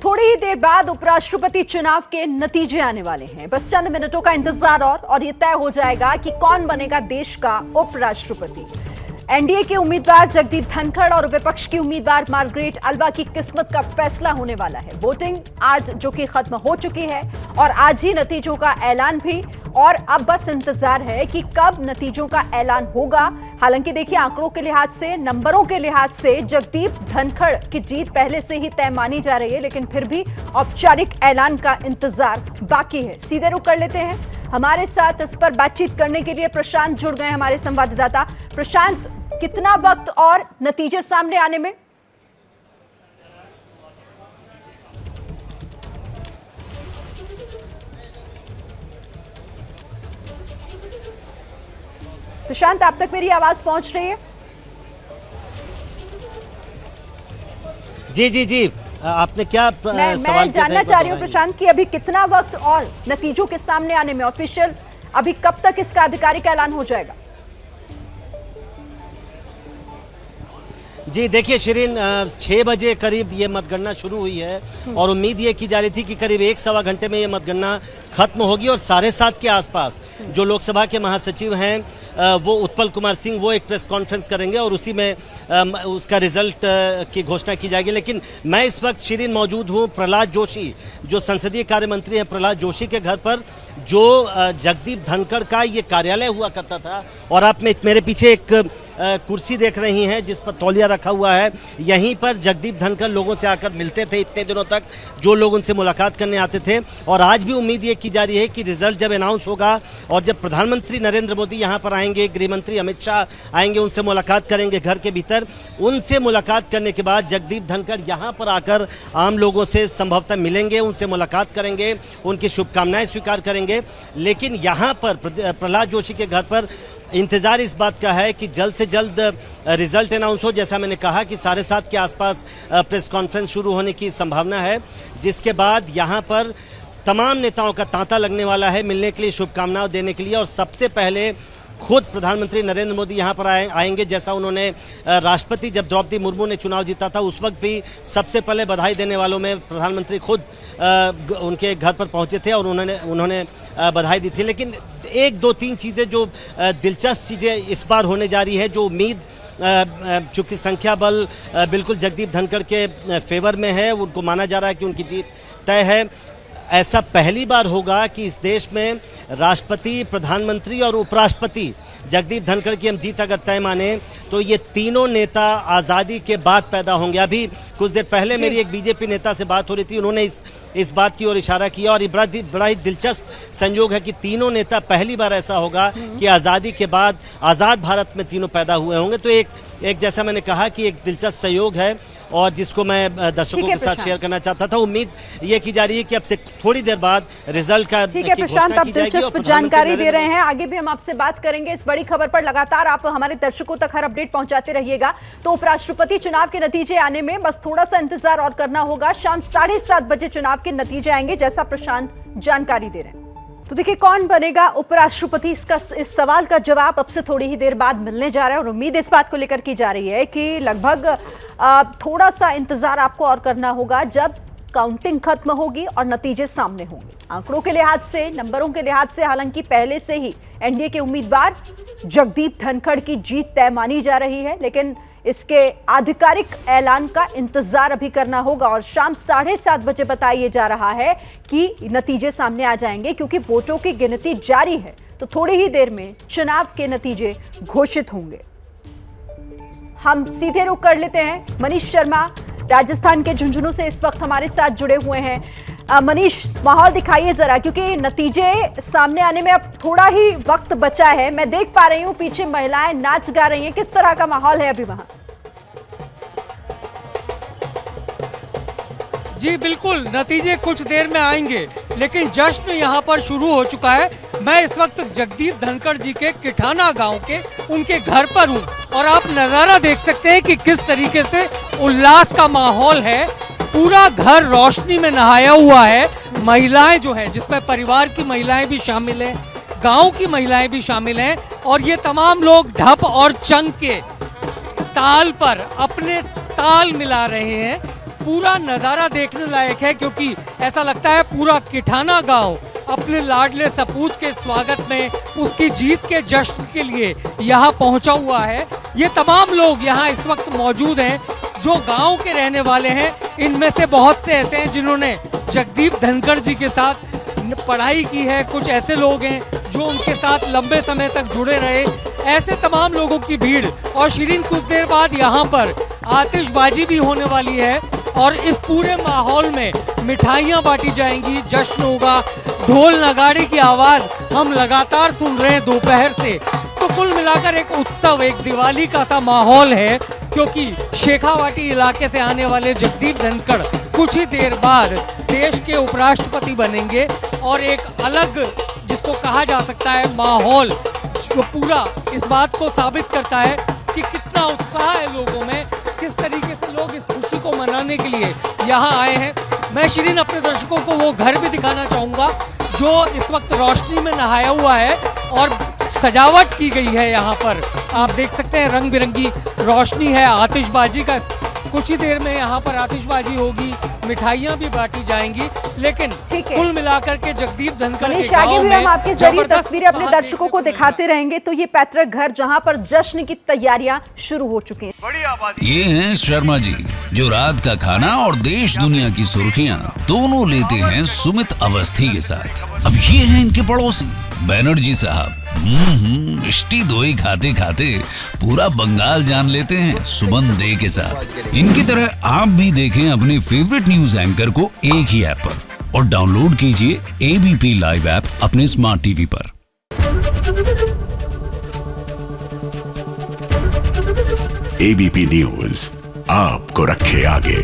थोड़ी ही देर बाद उपराष्ट्रपति चुनाव के नतीजे आने वाले हैं। बस चंद मिनटों का इंतजार और ये तय हो जाएगा कि कौन बनेगा देश का उपराष्ट्रपति। एनडीए के उम्मीदवार जगदीप धनखड़ और विपक्ष की उम्मीदवार मार्गरेट अल्वा की किस्मत का फैसला होने वाला है। वोटिंग आज जो कि खत्म हो चुकी है और आज ही नतीजों का ऐलान भी, और अब बस इंतजार है कि कब नतीजों का ऐलान होगा। हालांकि देखिए, आंकड़ों के लिहाज से, नंबरों के लिहाज से जगदीप धनखड़ की जीत पहले से ही तय मानी जा रही है, लेकिन फिर भी औपचारिक ऐलान का इंतजार बाकी है। सीधे रुख कर लेते हैं। हमारे साथ इस पर बातचीत करने के लिए प्रशांत जुड़ गए, हमारे संवाददाता। प्रशांत, कितना वक्त और नतीजे सामने आने में? प्रशांत, आप तक मेरी आवाज पहुंच रही है? जी जी जी, आपने क्या मैं जानना चाह रही हूं प्रशांत कि अभी कितना वक्त और नतीजों के सामने आने में? ऑफिशियल अभी कब तक इसका आधिकारिक ऐलान हो जाएगा? जी देखिए शिरीन, 6 बजे करीब ये मतगणना शुरू हुई है और उम्मीद ये की जा रही थी कि करीब 1-1.25 घंटे में ये मतगणना खत्म होगी और 7:30 के आसपास जो लोकसभा के महासचिव हैं वो उत्पल कुमार सिंह, वो एक प्रेस कॉन्फ्रेंस करेंगे और उसी में उसका रिजल्ट की घोषणा की जाएगी। लेकिन मैं इस वक्त शिरीन मौजूद हूँ प्रहलाद जोशी, जो संसदीय कार्य मंत्री हैं, प्रहलाद जोशी के घर पर, जो जगदीप धनखड़ का ये कार्यालय हुआ करता था। और आप मेरे पीछे एक कुर्सी देख रही हैं जिस पर तौलिया रखा हुआ है। यहीं पर जगदीप धनखड़ लोगों से आकर मिलते थे इतने दिनों तक, जो लोग उनसे मुलाकात करने आते थे। और आज भी उम्मीद ये की जा रही है कि रिजल्ट जब अनाउंस होगा और जब प्रधानमंत्री नरेंद्र मोदी यहाँ पर आएंगे, गृह मंत्री अमित शाह आएंगे, उनसे मुलाकात करेंगे घर के भीतर। उनसे मुलाकात करने के बाद जगदीप धनखड़ यहाँ पर आकर आम लोगों से संभवतः मिलेंगे, उनसे मुलाकात करेंगे, उनकी शुभकामनाएं स्वीकार करेंगे। लेकिन यहाँ पर प्रहलाद जोशी के घर पर इंतजार इस बात का है कि जल्द से जल्द रिजल्ट अनाउंस हो। जैसा मैंने कहा कि 7:30 के आसपास प्रेस कॉन्फ्रेंस शुरू होने की संभावना है, जिसके बाद यहाँ पर तमाम नेताओं का तांता लगने वाला है मिलने के लिए, शुभकामनाएं देने के लिए। और सबसे पहले खुद प्रधानमंत्री नरेंद्र मोदी यहाँ पर आएंगे। जैसा उन्होंने राष्ट्रपति जब द्रौपदी मुर्मू ने चुनाव जीता था, उस वक्त भी सबसे पहले बधाई देने वालों में प्रधानमंत्री खुद उनके घर पर पहुँचे थे और उन्होंने बधाई दी थी। लेकिन 1, 2, 3 चीज़ें जो दिलचस्प चीज़ें इस बार होने जा रही है, जो उम्मीद चूँकि संख्या बल बिल्कुल जगदीप धनखड़ के फेवर में है, उनको माना जा रहा है कि उनकी जीत तय है। ऐसा पहली बार होगा कि इस देश में राष्ट्रपति, प्रधानमंत्री और उपराष्ट्रपति, जगदीप धनखड़ की हम जीत अगर तय माने तो ये तीनों नेता आज़ादी के बाद पैदा होंगे। अभी कुछ देर पहले मेरी एक बीजेपी नेता से बात हो रही थी, उन्होंने इस बात की ओर इशारा किया। और ये बड़ा ही दिलचस्प संयोग है कि तीनों नेता, पहली बार ऐसा होगा कि आज़ादी के बाद आज़ाद भारत में तीनों पैदा हुए होंगे। तो एक जैसा मैंने कहा कि एक दिलचस्प सहयोग है और जिसको मैं दर्शकों के साथ शेयर करना चाहता था। उम्मीद ये की जा रही है कि अब से थोड़ी देर बाद रिजल्ट का ठीक है प्रशांत, आप दिलचस्प जानकारी दे रहे हैं। आगे भी हम आपसे बात करेंगे इस बड़ी खबर पर। लगातार आप हमारे दर्शकों तक हर अपडेट पहुंचाते रहिएगा। तो उपराष्ट्रपति चुनाव के नतीजे आने में बस थोड़ा सा इंतजार और करना होगा। शाम 7:30 बजे चुनाव के नतीजे आएंगे, जैसा प्रशांत जानकारी दे रहे हैं। तो देखिए, कौन बनेगा उपराष्ट्रपति, इस सवाल का जवाब अब से थोड़ी ही देर बाद मिलने जा रहा है। और उम्मीद इस बात को लेकर की जा रही है कि लगभग थोड़ा सा इंतजार आपको और करना होगा जब काउंटिंग खत्म होगी और नतीजे सामने होंगे। आंकड़ों के लिहाज से, नंबरों के लिहाज से हालांकि पहले से ही एनडीए के उम्मीदवार जगदीप धनखड़ की जीत तय मानी जा रही है, लेकिन इसके आधिकारिक ऐलान का इंतजार अभी करना होगा। और शाम 7:30 बजे बताया जा रहा है कि नतीजे सामने आ जाएंगे, क्योंकि वोटों की गिनती जारी है। तो थोड़ी ही देर में चुनाव के नतीजे घोषित होंगे। हम सीधे रुख कर लेते हैं। मनीष शर्मा राजस्थान के झुंझुनू से इस वक्त हमारे साथ जुड़े हुए हैं। मनीष, माहौल दिखाइए जरा, क्योंकि नतीजे सामने आने में अब थोड़ा ही वक्त बचा है। मैं देख पा रही हूँ पीछे महिलाएं नाच गा रही हैं। किस तरह का माहौल है अभी वहां? जी बिल्कुल, नतीजे कुछ देर में आएंगे, लेकिन जश्न यहाँ पर शुरू हो चुका है। मैं इस वक्त जगदीप धनखड़ जी के किठाना गांव के उनके घर पर हूँ और आप नज़ारा देख सकते हैं कि किस तरीके से उल्लास का माहौल है। पूरा घर रोशनी में नहाया हुआ है। महिलाएं जो है, जिसमें परिवार की महिलाएं भी शामिल हैं, गांव की महिलाएं भी शामिल हैं, और ये तमाम लोग ढप और चंग के ताल पर अपने ताल मिला रहे हैं। पूरा नज़ारा देखने लायक है, क्योंकि ऐसा लगता है पूरा किठाना गांव अपने लाडले सपूत के स्वागत में, उसकी जीत के जश्न के लिए यहाँ पहुँचा हुआ है। ये तमाम लोग यहाँ इस वक्त मौजूद हैं जो गांव के रहने वाले हैं। इनमें से बहुत से ऐसे हैं जिन्होंने जगदीप धनखड़ जी के साथ पढ़ाई की है, कुछ ऐसे लोग हैं जो उनके साथ लंबे समय तक जुड़े रहे। ऐसे तमाम लोगों की भीड़, और शिरीन कुछ देर बाद यहाँ पर आतिशबाजी भी होने वाली है और इस पूरे माहौल में मिठाइयाँ बांटी जाएंगी, जश्न होगा, ढोल नगाड़े की आवाज़ हम लगातार सुन रहे हैं दोपहर से। तो कुल मिलाकर एक उत्सव, एक दिवाली का सा माहौल है, क्योंकि शेखावाटी इलाके से आने वाले जगदीप धनखड़ कुछ ही देर बाद देश के उपराष्ट्रपति बनेंगे और एक अलग, जिसको कहा जा सकता है, माहौल जो पूरा इस बात को साबित करता है कि कितना उत्साह है लोगों में, किस तरीके से लोग इस खुशी को मनाने के लिए यहाँ आए हैं। मैं शिरीन अपने दर्शकों को वो घर भी दिखाना चाहूँगा जो इस वक्त रोशनी में नहाया हुआ है और सजावट की गई है। यहाँ पर आप देख सकते हैं रंग बिरंगी रोशनी है, आतिशबाजी का, कुछ ही देर में यहाँ पर आतिशबाजी होगी, मिठाइयाँ भी बांटी जाएंगी। लेकिन कुल मिलाकर के जगदीप धनखड़ के गांव आगे भी में हम आपके जरिए तस्वीरें अपने दर्शकों को दिखाते रहेंगे। तो ये पैतृक घर जहाँ पर जश्न की तैयारियां शुरू हो चुकी हैं। ये हैं शर्मा जी, जो रात का खाना और देश दुनिया की सुर्खियां दोनों लेते हैं सुमित अवस्थी के साथ। अब ये हैं इनके पड़ोसी बैनर्जी साहब। मिष्टी दोई खाते खाते पूरा बंगाल जान लेते हैं सुमन दे के साथ। इनकी तरह आप भी देखें अपने फेवरेट न्यूज एंकर को एक ही ऐप पर और डाउनलोड कीजिए एबीपी लाइव ऐप अपने स्मार्ट टीवी पर। एबीपी न्यूज आपको रखे आगे।